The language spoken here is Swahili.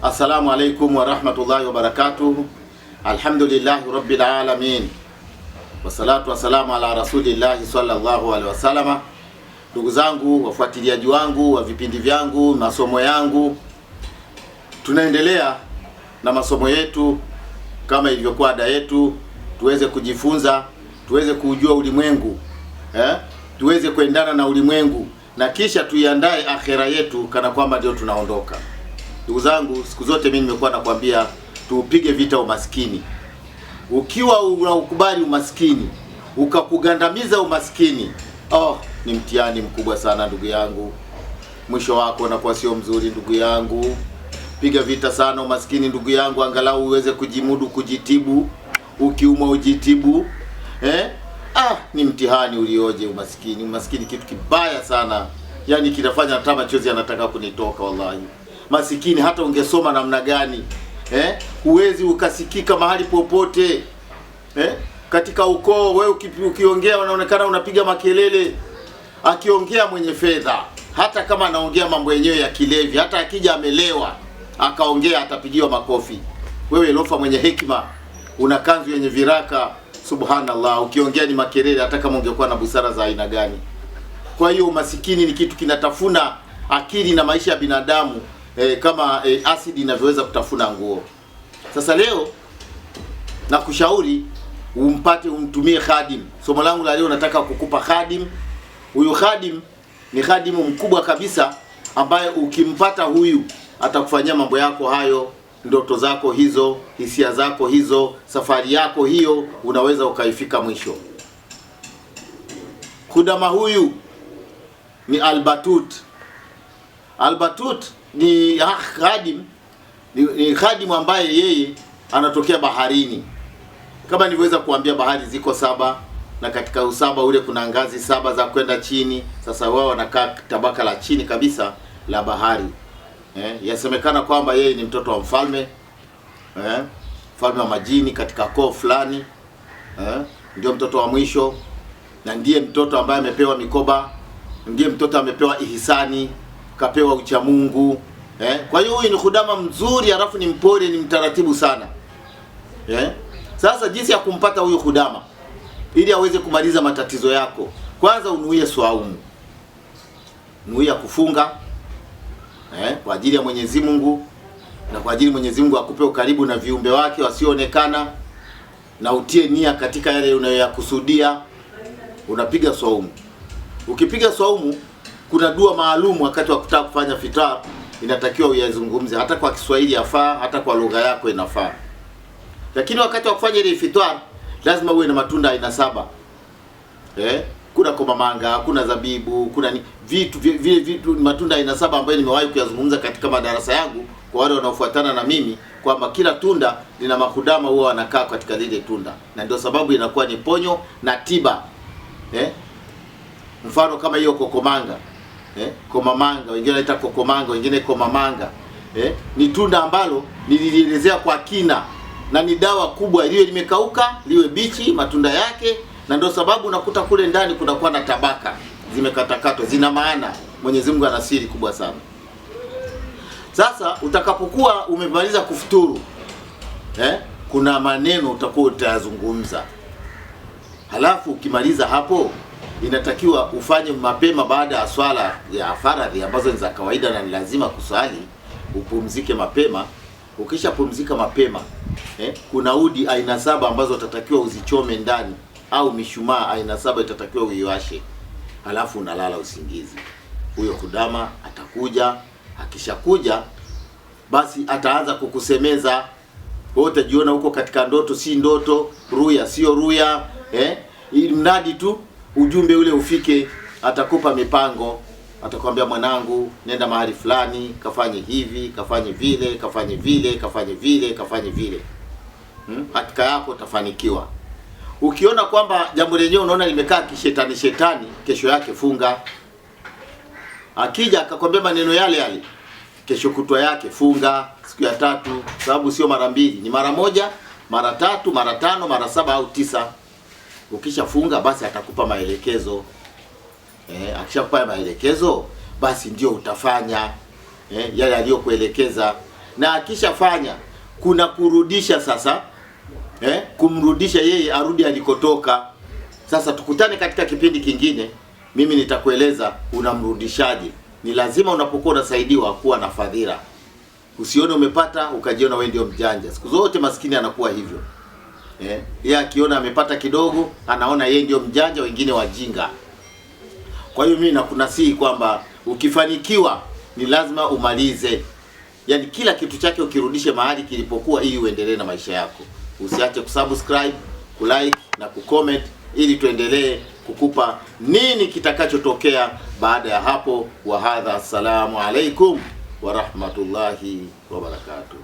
Assalamu alaikum wa rahmatullahi wa barakatuh. Alhamdulillahi rabbil alamin. Wassalatu wassalamu ala rasulillahi sallallahu alaihi wasallam. Ndugu zangu, wafuatiliaji wangu wa vipindi vyangu, masomo yangu, tunaendelea na masomo yetu kama ilivyokuwa ada yetu, tuweze kujifunza, tuweze kujua ulimwengu, tuweze kuendana na ulimwengu, na kisha tuiandae akhera yetu kana kwamba ndio tunaondoka. Ndugu zangu, siku zote mimi nimekuwa nakwambia tuupige vita umaskini. Ukiwa unaukubali umaskini, ukakugandamiza umaskini, ni mtihani mkubwa sana ndugu yangu. Mwisho wako unakuwa sio mzuri ndugu yangu. Piga vita sana umaskini ndugu yangu, angalau uweze kujimudu, kujitibu. Ukiumwa ujitibu. Ni mtihani ulioje umaskini. Umaskini kitu kibaya sana. Yaani kinafanya hata machozi yanataka kunitoka wallahi. Masikini hata ungesoma namna gani, huwezi ukasikika mahali popote. Katika ukoo wewe ukiongea unaonekana unapiga makelele. Akiongea mwenye fedha, hata kama anaongea mambo yenyewe ya kilevi, hata akija amelewa akaongea atapigiwa makofi. Wewe lofa mwenye hekima, una kanzu yenye viraka, subhanallah, ukiongea ni makelele hata kama ungekuwa na busara za aina gani. Kwa hiyo umasikini ni kitu kinatafuna akili na maisha ya binadamu, kama asidi inavyoweza kutafuna nguo. Sasa leo nakushauri umtumie khadim. Somo langu la leo nataka kukupa khadim. Huyu khadim ni khadimu mkubwa kabisa, ambaye ukimpata huyu atakufanyia mambo yako hayo, ndoto zako hizo, hisia zako hizo, safari yako hiyo unaweza ukaifika mwisho. Khudama huyu ni Albatut. Albatut ni khadim, ni khadim ambaye yeye anatokea baharini. Kama nilivyoweza kuambia, bahari ziko 7 na katika usaba ule kuna ngazi 7 za kwenda chini. Sasa wao wanakaa tabaka la chini kabisa la bahari. Yasemekana kwamba yeye ni mtoto wa mfalme, mfalme wa majini katika koo fulani. Ndio mtoto wa mwisho na ndiye mtoto ambaye amepewa mikoba, ndiye mtoto amepewa ihsani, kapewa ucha Mungu. Kwa hiyo huyu ni khudama mzuri, halafu ni mpole, ni mtaratibu sana. Sasa jinsi ya kumpata huyu khudama ili aweze kumaliza matatizo yako, kwanza unuie swaumu. Nuia kufunga kwa ajili ya Mwenyezi Mungu, na kwa ajili Mwenyezi Mungu akupe ukaribu na viumbe wake wasioonekana, na utie nia katika yale unayoyakusudia. Unapiga swaumu. Ukipiga swaumu, kuna dua maalum wakati wa kutaka kufanya fitar inatakiwa uyazungumze, hata kwa Kiswahili yafaa, hata kwa lugha yako inafaa. Lakini wakati wa kufanya ile fitar lazima uwe na matunda aina 7. Kuna komamanga, kuna zabibu, kuna vitu matunda aina 7 ambayo nimewahi kuyazungumza katika madarasa yangu kwa wale wanaofuatana na mimi, kwamba kila tunda lina mahudama huwa wanakaa katika lile tunda, na ndio sababu inakuwa ni ponyo na tiba. Mfano kama hiyo kokomanga, komamanga, wengine wanaita kokomanga, wengine komamanga. Ni tunda ambalo nililielezea kwa kina, na ni dawa kubwa, liwe limekauka, liwe bichi, matunda yake. Na ndio sababu unakuta kule ndani kunakuwa na tabaka zimekatakatwa, zina maana. Mwenyezi Mungu ana siri kubwa sana. Sasa utakapokuwa umemaliza kufuturu, kuna maneno utakuwa utayazungumza. Halafu ukimaliza hapo, inatakiwa ufanye mapema baada ya swala ya faradhi ambazo ni za kawaida na ni lazima kusali, upumzike mapema. Ukisha pumzika mapema, kuna udi aina 7 ambazo utatakiwa uzichome ndani, au mishumaa aina 7 itatakiwa uiwashe. Halafu unalala usingizi. Huyo khudama atakuja. Akishakuja basi ataanza kukusemeza. Wewe utajiona huko katika ndoto, si ndoto, ruya sio ruya, ili mradi tu ujumbe ule ufike. Atakupa mipango, atakwambia mwanangu, nenda mahali fulani, kafanye hivi, kafanye vile, kafanye vile, kafanye vile, kafanye vile. Hakika yako utafanikiwa. Ukiona kwamba jambo lenyewe unaona limekaa kishetani, kesho yake funga. Akija akakwambia maneno yale yale, kesho kutwa yake funga siku ya 3, sababu sio mara 2, ni mara 1, mara 3, mara 5, mara 7 au 9. Ukishafunga basi atakupa maelekezo. Akishakupa maelekezo basi ndio utafanya yale aliyokuelekeza. na akishafanya kuna kurudisha sasa, kumrudisha yeye arudi alikotoka. Sasa tukutane katika kipindi kingine, mimi nitakueleza unamrudishaje. Ni lazima unapokuwa unasaidiwa kuwa na fadhila. Usione umepata ukajiona wewe ndio mjanja. Siku zote maskini anakuwa hivyo. Yeye akiona amepata kidogo, anaona yeye ndio mjanja, wengine wajinga. Kwa hiyo mimi nakunasihi kwamba ukifanikiwa ni lazima umalize. Yaani kila kitu chake ukirudishe mahali kilipokuwa ili uendelee na maisha yako. Usiache kusubscribe, kulike na kucomment ili tuendelee kukupa nini kitakachotokea baada ya hapo. Wa hadha, assalamu alaikum wa rahmatullahi wa barakatuh.